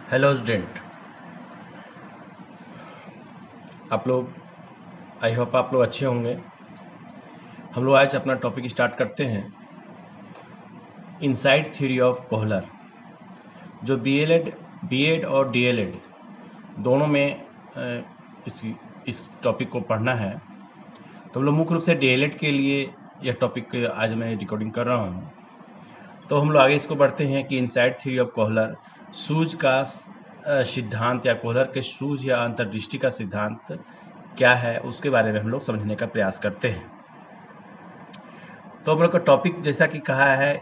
Hello student, आप लोग I hope आप लोग अच्छे होंगे। हम लोग आज अपना टॉपिक स्टार्ट करते हैं। इनसाइड थ्योरी ऑफ कोहलर, जो बीएड और डीएलएड दोनों में इस टॉपिक को पढ़ना है। तो हम लोग मुख्य रूप से डीएलएड के लिए यह टॉपिक आज मैं रिकॉर्डिंग कर रहा हूँ। तो हम लोग आगे इसको बढ़ते हैं कि इनसाइड थ्योरी ऑफ कोहलर, सूझ का सिद्धांत या कोहलर के सूझ या अंतर्दृष्टि का सिद्धांत क्या है, उसके बारे में हम लोग समझने का प्रयास करते हैं। तो हम लोग का टॉपिक जैसा कि कहा है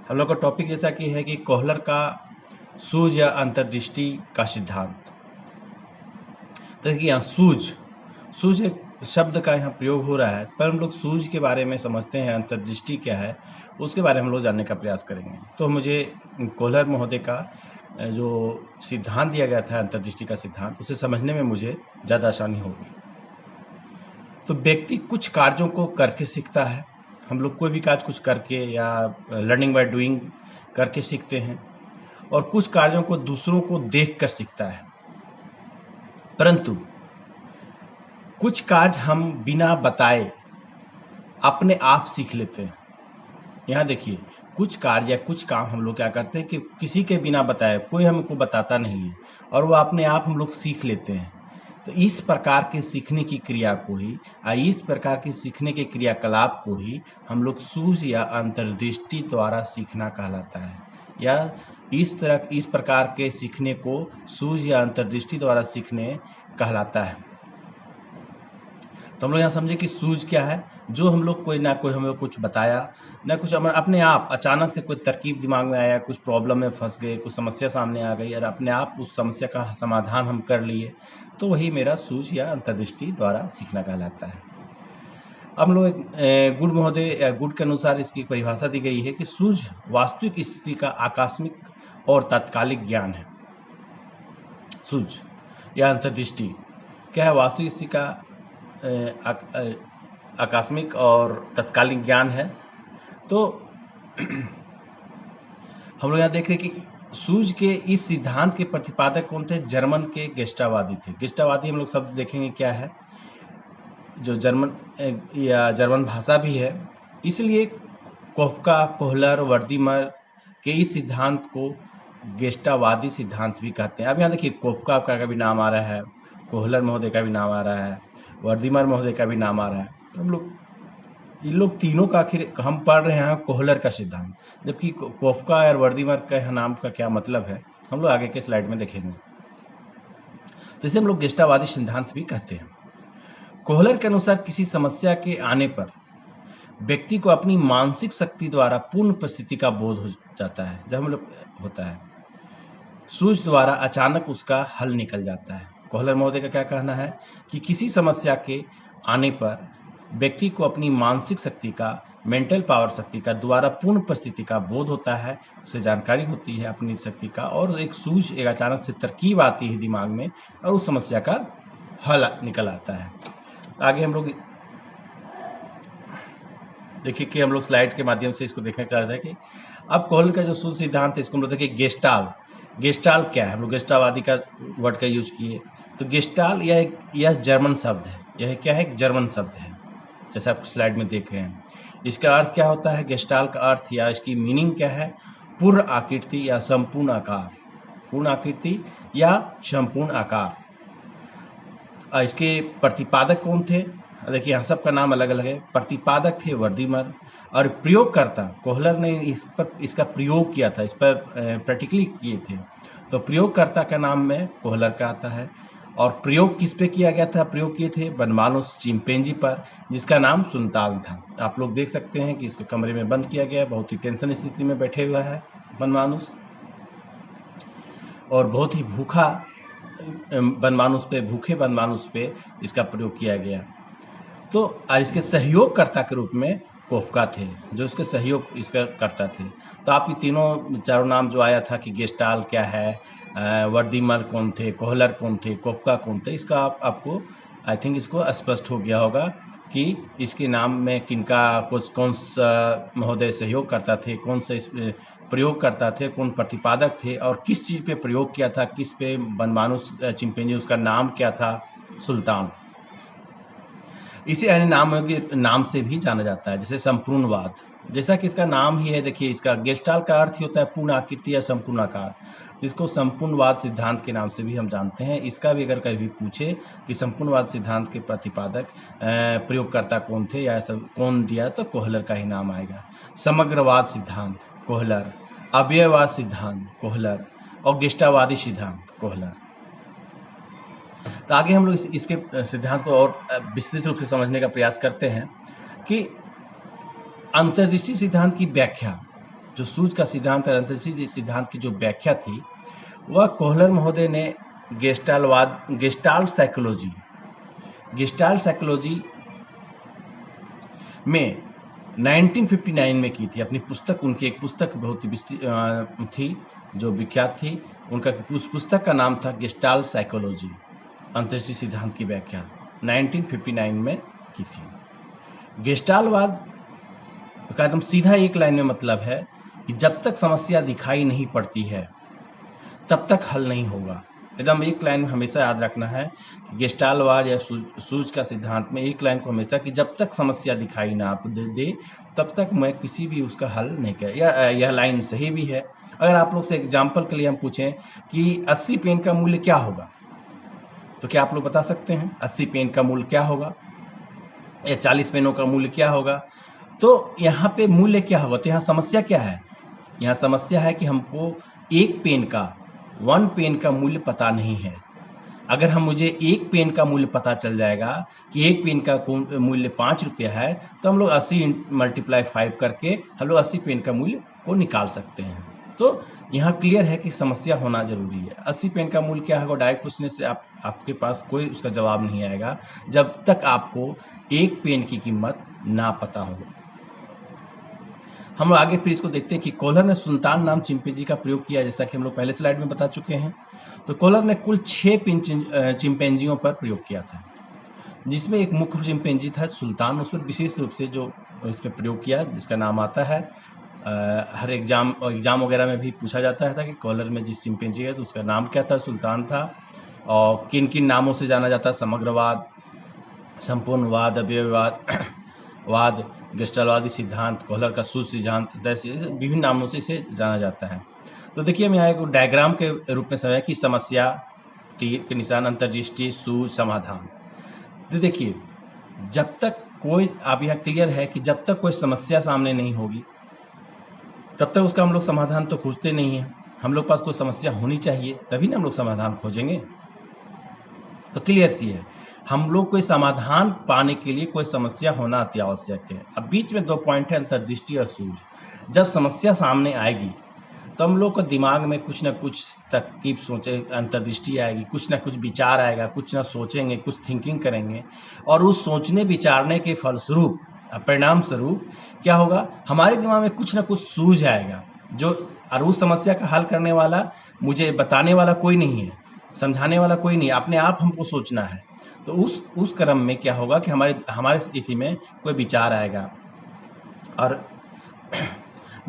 हम लोग का टॉपिक जैसा कि है कि कोहलर का सूझ या अंतर्दृष्टि का सिद्धांत। तो देखिए यहाँ सूझ एक शब्द का यहाँ प्रयोग हो रहा है, पर हम लोग सूझ के बारे में समझते हैं, अंतर्दृष्टि क्या है उसके बारे में हम लोग जानने का प्रयास करेंगे। तो मुझे कोहलर महोदय का जो सिद्धांत दिया गया था, अंतर्दृष्टि का सिद्धांत, उसे समझने में मुझे ज़्यादा आसानी होगी। तो व्यक्ति कुछ कार्यों को करके सीखता है। हम लोग कोई भी कार्य कुछ करके या लर्निंग बाय डूइंग करके सीखते हैं, और कुछ कार्यों को दूसरों को देख कर सीखता है। परंतु कुछ कार्य हम बिना बताए अपने आप सीख लेते हैं। यहाँ देखिए, कुछ कार्य या कुछ काम हम लोग क्या करते हैं कि किसी के बिना बताए, कोई हमको बताता नहीं है, और वो अपने आप हम लोग सीख लेते हैं। तो इस प्रकार के सीखने की क्रिया को ही इस प्रकार के सीखने के क्रियाकलाप को ही हम लोग सूझ या अंतर्दृष्टि द्वारा सीखना कहलाता है, या इस प्रकार के सीखने को सूझ या अंतर्दृष्टि द्वारा सीखने कहलाता है। तो हम लोग यहाँ समझे कि सूझ क्या है, जो हम लोग कोई हमें कुछ बताया, ना कुछ अपने आप अचानक से कोई तरकीब दिमाग में आया, कुछ प्रॉब्लम में फंस गए, कुछ समस्या सामने आ गई और अपने आप उस समस्या का समाधान हम कर लिए, तो वही मेरा सूझ या अंतर्दृष्टि द्वारा सीखना कहलाता है। अब लोग गुड महोदय गुड के अनुसार इसकी परिभाषा दी गई है कि सूझ वास्तविक स्थिति का आकस्मिक और तात्कालिक ज्ञान है। सूझ या अंतर्दृष्टि क्या है? वास्तविक स्थिति का आकस्मिक और तत्कालिक ज्ञान है। तो हम लोग यहाँ देख रहे हैं कि सूझ के इस सिद्धांत के प्रतिपादक कौन थे? जर्मन के गेस्टावादी थे। गेस्टावादी हम लोग शब्द देखेंगे क्या है, जो जर्मन भाषा भी है। इसलिए कोफका, कोहलर, वर्दीमर के इस सिद्धांत को गेस्टावादी सिद्धांत भी कहते हैं। अब यहाँ देखिए, कोफका का भी नाम आ रहा है, कोहलर महोदय का भी नाम आ रहा है, वर्दीमर महोदय का भी नाम आ रहा है। तो हम लोग इन लोग तीनों का आखिर हम पढ़ रहे हैं कोहलर का सिद्धांत, जबकि कोफका और वर्दीमर का नाम का क्या मतलब है हम लोग आगे के स्लाइड में देखेंगे। तो इसे हम लोग गेस्टावादी सिद्धांत भी कहते हैं। कोहलर के अनुसार किसी समस्या के आने पर व्यक्ति को अपनी मानसिक शक्ति द्वारा पूर्ण परिस्थिति का बोध हो जाता है। जब हम लोग होता है, सूझ द्वारा अचानक उसका हल निकल जाता है। कोहलर महोदय का क्या कहना है कि किसी समस्या के आने पर व्यक्ति को अपनी मानसिक शक्ति का, मेंटल पावर शक्ति का द्वारा पूर्ण परिस्थिति का बोध होता है, उसे जानकारी होती है अपनी शक्ति का, और एक सूझ, एक अचानक से तरकीब आती है दिमाग में और उस समस्या का हल निकल आता है। आगे हम लोग देखिए कि हम लोग स्लाइड के माध्यम से इसको देखना चाह रहे हैं कि अब कोहलर का जो सूझ सिद्धांत है, इसको हम लोग देखिए गेस्टाल क्या है। हम लोग गेस्टावादी का वर्ड का यूज किए। तो गेस्टाल यह जर्मन शब्द है। यह क्या है? एक जर्मन शब्द है, जैसे आप स्लाइड में देख रहे हैं। इसका अर्थ क्या होता है? गेस्टाल का अर्थ या इसकी मीनिंग क्या है? पूर्ण आकृति या संपूर्ण आकार। पूर्ण आकृति या संपूर्ण आकार। इसके प्रतिपादक कौन थे? देखिए यहाँ सबका नाम अलग अलग है। प्रतिपादक थे वर्दीमर, और प्रयोगकर्ता कोहलर ने इसका प्रयोग किया था, इस पर प्रैक्टिकली किए थे। तो प्रयोगकर्ता का नाम में कोहलर का आता है। और प्रयोग किस पे किया गया था? प्रयोग किए थे बनमानुस चिंपैंजी पर, जिसका नाम सुल्तान था। आप लोग देख सकते हैं कि इसको कमरे में बंद किया गया है, बहुत ही टेंशन स्थिति में बैठे हुआ है बनमानुस, और बहुत ही भूखे बनमानुस पे इसका प्रयोग किया गया। तो और इसके सहयोगकर्ता के रूप में कोफका थे, जो इसके सहयोग इसका करता थे। तो आप ये चारों नाम जो आया था कि गेस्टाल क्या है, वर्दीमर कौन थे, कोहलर कौन थे, कोफका कौन थे, इसका आपको आई थिंक इसको स्पष्ट हो गया होगा कि इसके नाम में किनका कौन सा महोदय सहयोग करता थे, कौन सा इस प्रयोग करता थे, कौन प्रतिपादक थे और किस चीज़ पे प्रयोग किया था, किस पे बनमानुस चिंपैंजी, उसका नाम क्या था, सुल्तान। इसे अन्य नाम से भी जाना जाता है, जैसे संपूर्णवाद, जैसा कि इसका नाम ही है। देखिए, इसका गेस्टाल्ट का अर्थ ही होता है पूर्ण आकृति या संपूर्ण आकार, इसको संपूर्णवाद सिद्धांत के नाम से भी हम जानते हैं। इसका भी अगर कभी पूछे कि संपूर्णवाद सिद्धांत के प्रतिपादक प्रयोगकर्ता कौन थे या सब कौन दिया, तो कोहलर का ही नाम आएगा। समग्रवाद सिद्धांत कोहलर, अवयववाद सिद्धांत कोहलर और गेस्टावादी सिद्धांत कोहलर। तो आगे हम लोग इसके सिद्धांत को और विस्तृत रूप से समझने का प्रयास करते हैं कि अंतर्दृष्टि सिद्धांत की व्याख्या, जो सूझ का सिद्धांत है, अंतर्दृष्टि सिद्धांत की जो व्याख्या थी, वह कोहलर महोदय ने गेस्टाल्ट साइकोलॉजी में 1959 में की थी। अपनी पुस्तक, उनकी एक पुस्तक बहुत ही थी जो विख्यात थी, उनका उस पुस्तक का नाम था गेस्टाल्ट साइकोलॉजी, अंतर्दृष्टि सिद्धांत की व्याख्या 1959 में की थी। गेस्टाल्टवाद का एकदम सीधा एक लाइन में मतलब है कि जब तक समस्या दिखाई नहीं पड़ती है तब तक हल नहीं होगा। एकदम एक लाइन में हमेशा याद रखना है कि गेस्टाल्टवाद या सूझ का सिद्धांत में एक लाइन को हमेशा कि जब तक समस्या दिखाई ना दे तब तक मैं किसी भी उसका हल नहीं कर। यह लाइन सही भी है। अगर आप लोग से एग्जाम्पल के लिए हम पूछें कि 80 पेन का मूल्य क्या होगा, तो क्या आप लोग बता सकते हैं 80 पेन का मूल्य क्या होगा या 40 पेनों का मूल्य क्या होगा? तो यहाँ पे मूल्य क्या होगा? तो यहाँ समस्या क्या है? यहाँ समस्या है कि हमको एक पेन का, 1 पेन का मूल्य पता नहीं है। अगर मुझे एक पेन का मूल्य पता चल जाएगा कि एक पेन का मूल्य 5 रुपया है, तो हम लोग 80 × 5 करके हम लोग 80 पेन का मूल्य को निकाल सकते हैं। तो यहाँ क्लियर है कि समस्या होना जरूरी है। 80 पेन का मूल्य क्या होगा, डायरेक्ट पूछने से आपके पास कोई उसका जवाब नहीं आएगा जब तक आपको एक पेन की कीमत ना पता हो। हम लोग आगे फिर इसको देखते हैं कि कोहलर ने सुल्तान नाम चिंपैंजी का प्रयोग किया, जैसा कि हम लोग पहले स्लाइड में बता चुके हैं। तो कोहलर ने कुल 6 चिंपैंजियों पर प्रयोग किया था, जिसमें एक मुख्य चिंपैंजी था सुल्तान, उस पर विशेष रूप से जो उस पर प्रयोग किया, जिसका नाम आता है हर एग्जाम वगैरह में भी पूछा जाता है कि कोहलर में जिस चिंपैंजी है तो उसका नाम क्या था, सुल्तान था। और किन किन नामों से जाना जाता है, समग्रवाद, संपूर्णवाद, अवयववाद, गेस्टाल्टवादी सिद्धांत, कोहलर का सूझ सिद्धांत, विभिन्न नामों से इसे जाना जाता है। तो देखिए, हम यहाँ एक डायग्राम के रूप में समझा कि समस्या, तीर के निशान, अंतर्दृष्टि, सूझ, समाधान। तो देखिए, जब तक कोई, आप यहाँ क्लियर है कि जब तक कोई समस्या सामने नहीं होगी तब तक उसका हम लोग समाधान तो खोजते नहीं हैं। हम लोग पास कोई समस्या होनी चाहिए, तभी ना हम लोग समाधान खोजेंगे। तो क्लियर सी है, हम लोग कोई समाधान पाने के लिए कोई समस्या होना अति आवश्यक है। अब बीच में 2 पॉइंट है, अंतर्दृष्टि और सूझ। जब समस्या सामने आएगी तो हम लोग को दिमाग में कुछ ना कुछ तरकीब सोचे, अंतर्दृष्टि आएगी, कुछ ना कुछ विचार आएगा, कुछ ना सोचेंगे, कुछ थिंकिंग करेंगे, और उस सोचने विचारने के फलस्वरूप, परिणाम स्वरूप क्या होगा, हमारे दिमाग में कुछ ना कुछ सूझ आएगा, जो, और उस समस्या का हल करने वाला, मुझे बताने वाला कोई नहीं है, समझाने वाला कोई नहीं, अपने आप हमको सोचना है। तो उस क्रम में क्या होगा कि हमारे स्थिति में कोई विचार आएगा, और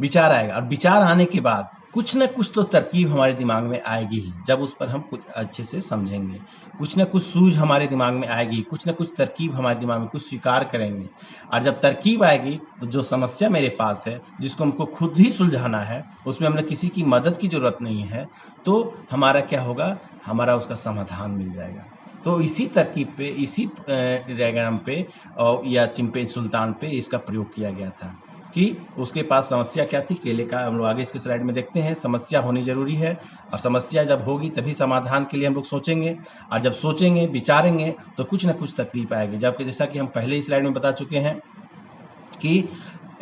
विचार आने के बाद कुछ न कुछ तो तरकीब हमारे दिमाग में आएगी ही, जब उस पर हम कुछ अच्छे से समझेंगे, कुछ न कुछ सूझ हमारे दिमाग में आएगी, कुछ न कुछ तरकीब हमारे दिमाग में, कुछ स्वीकार करेंगे। और जब तरकीब आएगी तो जो समस्या मेरे पास है, जिसको हमको खुद ही सुलझाना है, उसमें हमने किसी की मदद की जरूरत नहीं है, तो हमारा क्या होगा, हमारा उसका समाधान मिल जाएगा। तो इसी तरकीब पे, इसी डायग्राम पे या चिंपैंजी सुल्तान पे इसका प्रयोग किया गया था कि उसके पास समस्या क्या थी, केले का। हम लोग आगे इसके स्लाइड में देखते हैं, समस्या होनी जरूरी है, और समस्या जब होगी तभी समाधान के लिए हम लोग सोचेंगे, और जब सोचेंगे, विचारेंगे, तो कुछ ना कुछ तकलीफ आएगी। जबकि जैसा कि हम पहले ही स्लाइड में बता चुके हैं कि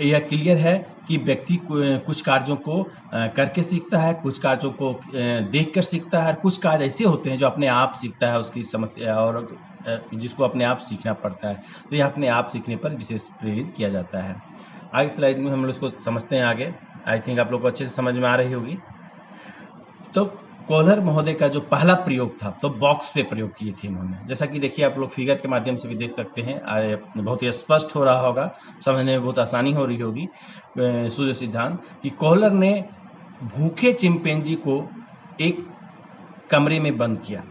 यह क्लियर है कि व्यक्ति कुछ कार्यों को करके सीखता है, कुछ कार्यों को देख कर सीखता है, कुछ कार्य ऐसे होते हैं जो अपने आप सीखता है उसकी समस्या, और जिसको अपने आप सीखना पड़ता है। तो यह अपने आप सीखने पर विशेष प्रेरित किया जाता है। आगे स्लाइड में हम लोग इसको समझते हैं आगे। आई थिंक आप लोग को अच्छे से समझ में आ रही होगी। तो कोहलर महोदय का जो पहला प्रयोग था तो बॉक्स पे प्रयोग किए थे इन्होंने। जैसा कि देखिए आप लोग फिगर के माध्यम से भी देख सकते हैं, बहुत ही स्पष्ट हो रहा होगा, समझने में बहुत आसानी हो रही होगी सूर्य सिद्धांत कि कोहलर ने भूखे चिंपैंजी को एक कमरे में बंद किया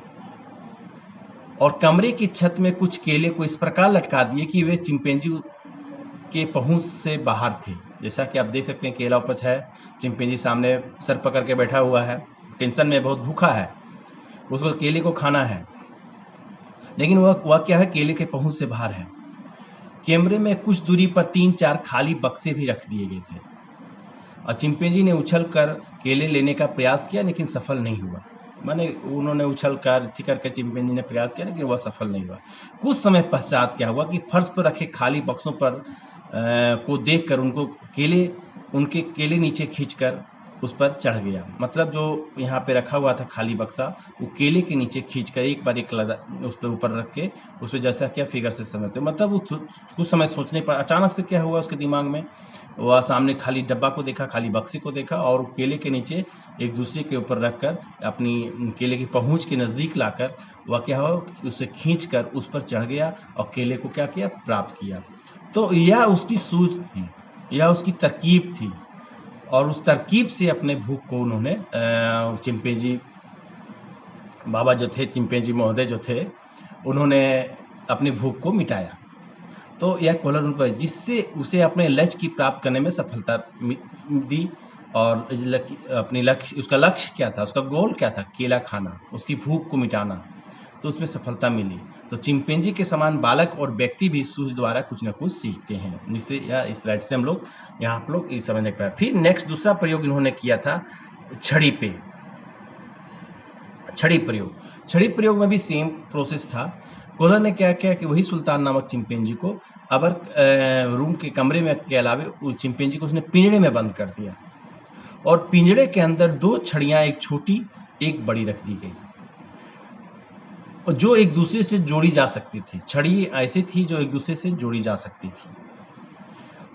और कमरे की छत में कुछ केले को इस प्रकार लटका दिए कि वे चिंपैंजी के पहुंच से बाहर थे। जैसा कि आप देख सकते हैं केला उपज है, चिंपैंजी सामने सर पकड़ के बैठा हुआ है, टेंशन में बहुत भूखा है, उसको केले को खाना है, लेकिन वह क्या है, केले के पहुंच से बाहर है। कैमरे में कुछ दूरी पर 3-4 खाली बक्से भी रख दिए गए थे और चिंपैंजी ने उछल कर केले लेने का प्रयास किया लेकिन सफल नहीं हुआ। माने उन्होंने उछल कर करके चिंपैंजी ने प्रयास किया लेकिन वह सफल नहीं हुआ। कुछ समय पश्चात क्या हुआ कि फर्श पर रखे खाली बक्सों पर को देखकर उनके केले नीचे खींचकर उस पर चढ़ गया। मतलब जो यहाँ पे रखा हुआ था खाली बक्सा, वो केले के नीचे खींचकर एक बार उस पर ऊपर रख के उस पर जैसा क्या फिगर से समझते, मतलब वो कुछ समय सोचने पर अचानक से क्या हुआ उसके दिमाग में, वह सामने खाली डब्बा को देखा, खाली बक्से को देखा और केले के नीचे एक दूसरे के ऊपर रखकर अपनी केले की पहुंच के नज़दीक लाकर वह क्या हो उसे खींचकर उस पर चढ़ गया और केले को क्या किया, प्राप्त किया। तो यह उसकी सूझ थी, यह उसकी तरकीब थी और उस तरकीब से अपने भूख को उन्होंने चिंपैंजी बाबा जो थे, चिंपैंजी महोदय जो थे, उन्होंने अपनी भूख को मिटाया। तो यह कोहलर उनको जिससे उसे अपने लक्ष्य की प्राप्त करने में सफलता दी और अपनी लक्ष्य, उसका लक्ष्य क्या था, उसका गोल क्या था, केला खाना, उसकी भूख को मिटाना, तो उसमें सफलता मिली। तो चिंपैंजी के समान बालक और व्यक्ति भी सूझ द्वारा कुछ न कुछ सीखते हैं, जिससे या इस स्लाइड से हम लोग यहाँ आप लोग समझने का। फिर नेक्स्ट दूसरा प्रयोग इन्होंने किया था छड़ी पे, छड़ी प्रयोग में भी सेम प्रोसेस था। कोहलर ने क्या किया कि वही सुल्तान नामक चिंपैंजी को अबर रूम के कमरे में के अलावे चिंपैंजी को उसने पिंजड़े में बंद कर दिया और पिंजड़े के अंदर 2 छड़ियां, एक छोटी एक बड़ी रख दी गई जो एक दूसरे से जोड़ी जा सकती थी। छड़ी ऐसी थी जो एक दूसरे से जोड़ी जा सकती थी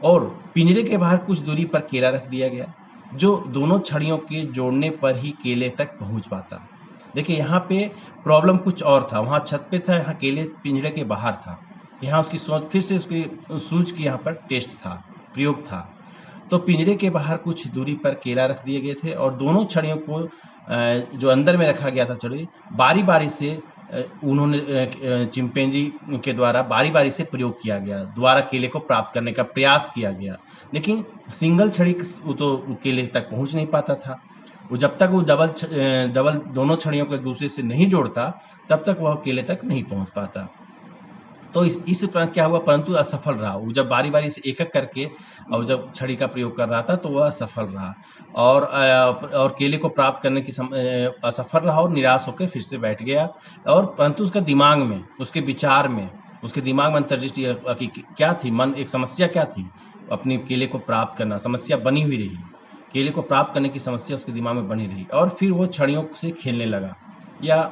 और पिंजरे के बाहर कुछ दूरी पर केला रख दिया गया जो दोनों छड़ियों के जोड़ने पर ही केले तक पहुंच पाता। देखिए यहाँ पे प्रॉब्लम कुछ और था, वहाँ छत पे था, यहाँ केले पिंजरे के बाहर था। यहाँ उसकी सोच फिर से उसकी सूझ की यहाँ पर टेस्ट था, प्रयोग था। तो पिंजरे के बाहर कुछ दूरी पर केला रख दिए गए थे और दोनों छड़ियों को जो अंदर में रखा गया था छड़ी, बारी बारी से उन्होंने चिंपैंजी के द्वारा बारी बारी से प्रयोग किया गया, द्वारा केले को प्राप्त करने का प्रयास किया गया, लेकिन सिंगल छड़ी तो केले तक पहुंच नहीं पाता था। वो जब तक वो डबल दोनों छड़ियों को एक दूसरे से नहीं जोड़ता तब तक वह केले तक नहीं पहुंच पाता। तो इस प्रकार क्या हुआ, परंतु असफल रहा। वो जब बारी बारी से एक एक करके और जब छड़ी का प्रयोग कर रहा था तो वह असफल रहा और केले को प्राप्त करने की असफल रहा और निराश होकर फिर से बैठ गया। और परंतु उसका दिमाग में, उसके विचार में, उसके दिमाग में अंतर्दृष्टि क्या थी, मन एक समस्या क्या थी, अपनी केले को प्राप्त करना समस्या बनी हुई रही, केले को प्राप्त करने की समस्या उसके दिमाग में बनी रही और फिर वो छड़ियों से खेलने लगा या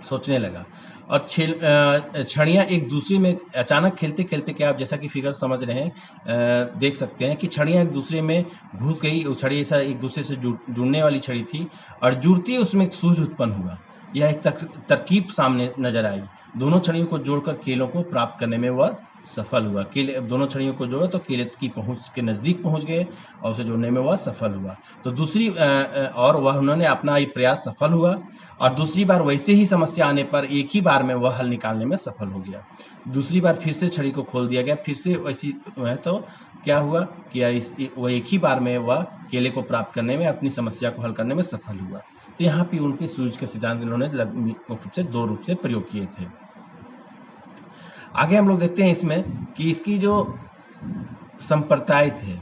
सोचने लगा और छड़ियाँ एक दूसरे में अचानक खेलते खेलते क्या, आप जैसा कि फिगर समझ रहे हैं, देख सकते हैं कि छड़ियाँ एक दूसरे में घुस गई। वो छड़ी ऐसा एक दूसरे से जुड़ने वाली छड़ी थी और जुड़ती उसमें एक सूझ उत्पन्न हुआ। यह एक तरकीब सामने नजर आई। दोनों छड़ियों को जोड़कर केलों को प्राप्त करने में वह सफल हुआ। केले दोनों छड़ियों को जोड़ा तो केले की पहुंच के नज़दीक पहुंच गए और उसे जोड़ने में वह सफल हुआ। तो दूसरी और वह उन्होंने अपना ये प्रयास सफल हुआ और दूसरी बार वैसे ही समस्या आने पर एक ही बार में वह हल निकालने में सफल हो गया। दूसरी बार फिर से छड़ी को खोल दिया गया, फिर से वैसी है तो क्या हुआ कि वह एक ही बार में वह केले को प्राप्त करने में, अपनी समस्या को हल करने में सफल हुआ। तो यहाँ पे उनके सूझ के सिद्धांत इन्होंने दो रूप से प्रयोग किए थे। आगे हम लोग देखते हैं इसमें कि इसकी जो संप्रदाय थे,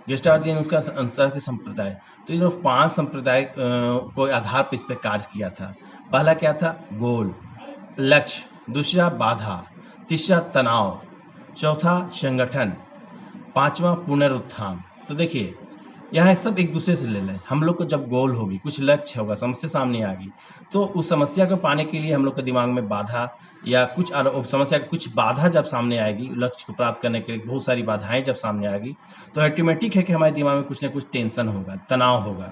गेस्टार्डियन उसका अंतर के संप्रदाय, तो ये 5 संप्रदाय को आधार पर इस पर कार्य किया था। पहला क्या था, गोल, लक्ष्य, दूसरा बाधा, तीसरा तनाव, चौथा संगठन, पांचवा पुनरुत्थान। तो देखिए यहाँ सब एक दूसरे से ले लें। हम लोग को जब गोल होगी, कुछ लक्ष्य होगा, समस्या सामने आ गई, तो उस समस्या को पाने के लिए हम लोग के दिमाग में बाधा या कुछ समस्या कुछ बाधा जब सामने आएगी, लक्ष्य को प्राप्त करने के लिए बहुत सारी बाधाएं जब सामने आएगी तो ऑटोमेटिक है कि हमारे दिमाग में कुछ ना कुछ टेंशन होगा, तनाव होगा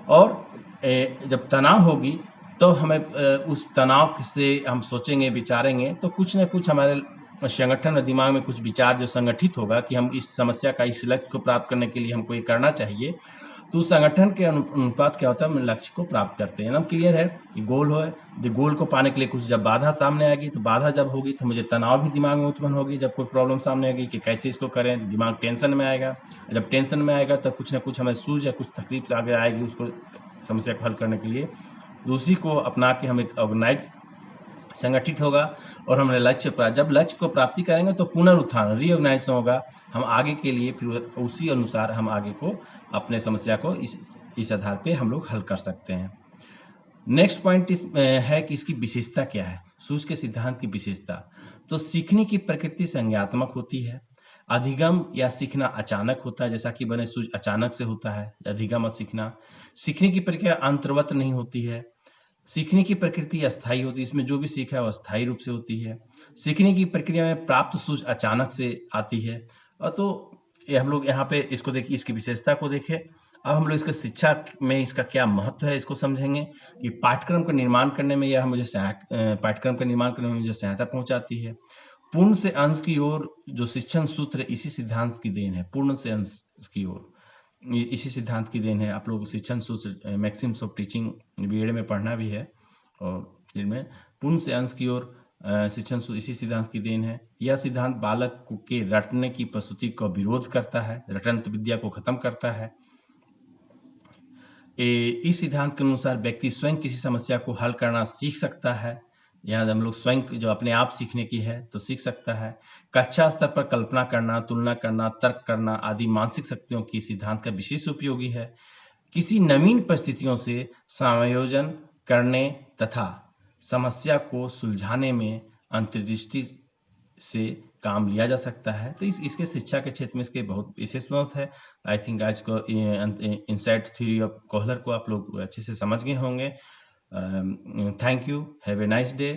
और जब तनाव होगी तो हमें उस तनाव से हम सोचेंगे विचारेंगे तो कुछ ना कुछ हमारे संगठन में दिमाग में कुछ विचार जो संगठित होगा कि हम इस समस्या का इस लक्ष्य को प्राप्त करने के लिए हमको ये करना चाहिए, तो संगठन के अनुपात क्या होता है, हम लक्ष्य को प्राप्त करते हैं। एकदम क्लियर है कि गोल हो, जो गोल को पाने के लिए कुछ जब बाधा सामने आएगी तो बाधा जब होगी तो मुझे तनाव भी दिमाग में उत्पन्न होगी। जब कोई प्रॉब्लम सामने आएगी कि कैसे इसको करें, दिमाग टेंशन में आएगा। जब टेंशन में आएगा तो कुछ ना कुछ हमें सूझ या कुछ तकलीफ आगे आएगी उसको समस्या को हल करने के लिए। उसी को अपना के हम एक ऑर्गेनाइज संगठित होगा और हमने लक्ष्य प्राप्त, जब लक्ष्य को प्राप्ति करेंगे तो पुनरुत्थान रीऑर्गेनाइजेशन होगा। हम आगे के लिए फिर उसी अनुसार हम आगे को अपने समस्या को इस आधार पे हम लोग हल कर सकते हैं। नेक्स्ट पॉइंट है कि इसकी विशेषता क्या है। सूझ के सिद्धांत की विशेषता, तो सीखने की प्रकृति संज्ञात्मक होती है। अधिगम या सीखना अचानक होता है, जैसा कि बने सूझ अचानक से होता है अधिगम और सीखना। सीखने की प्रक्रिया अंतर्वत नहीं होती है। सीखने की प्रकृति अस्थायी होती है, इसमें जो भी सीखा है वो अस्थायी रूप से होती है। सीखने की प्रक्रिया में प्राप्त सूझ अचानक से आती है। और तो हम लोग यहाँ पे इसको देखिए, इसकी विशेषता को देखें। अब हम लोग इसका शिक्षा में इसका क्या महत्व है इसको समझेंगे कि पाठ्यक्रम का निर्माण करने में यह मुझे पाठ्यक्रम का निर्माण करने में मुझे सहायता पहुंचाती है। पूर्ण से अंश की ओर जो शिक्षण सूत्र इसी सिद्धांत की देन है। पूर्ण से अंश की ओर इसी सिद्धांत की देन है। आप लोग शिक्षण सूत्र मैक्सिम्स ऑफ टीचिंग बीएड में पढ़ना भी है और इनमें पूर्ण से अंश की ओर शिक्षण सूत्र इसी सिद्धांत की देन है। यह सिद्धांत बालक के रटने की प्रस्तुति का विरोध करता है, रटंत विद्या को खत्म करता है। इस सिद्धांत के अनुसार व्यक्ति स्वयं किसी समस्या को हल करना सीख सकता है। यहाँ हम लोग स्वयं जो अपने आप सीखने की है तो सीख सकता है। कक्षा स्तर पर कल्पना करना, तुलना करना, तर्क करना आदि मानसिक शक्तियों की सिद्धांत का विशेष उपयोगी है। किसी नवीन परिस्थितियों से समायोजन करने तथा समस्या को सुलझाने में अंतर्दृष्टि से काम लिया जा सकता है। तो इसके शिक्षा के क्षेत्र में इसके बहुत विशेष महत्व है। आई थिंक आज को इनसाइट थ्योरी ऑफ कोहलर को आप लोग अच्छे से समझ गए होंगे। Thank you, have a nice day.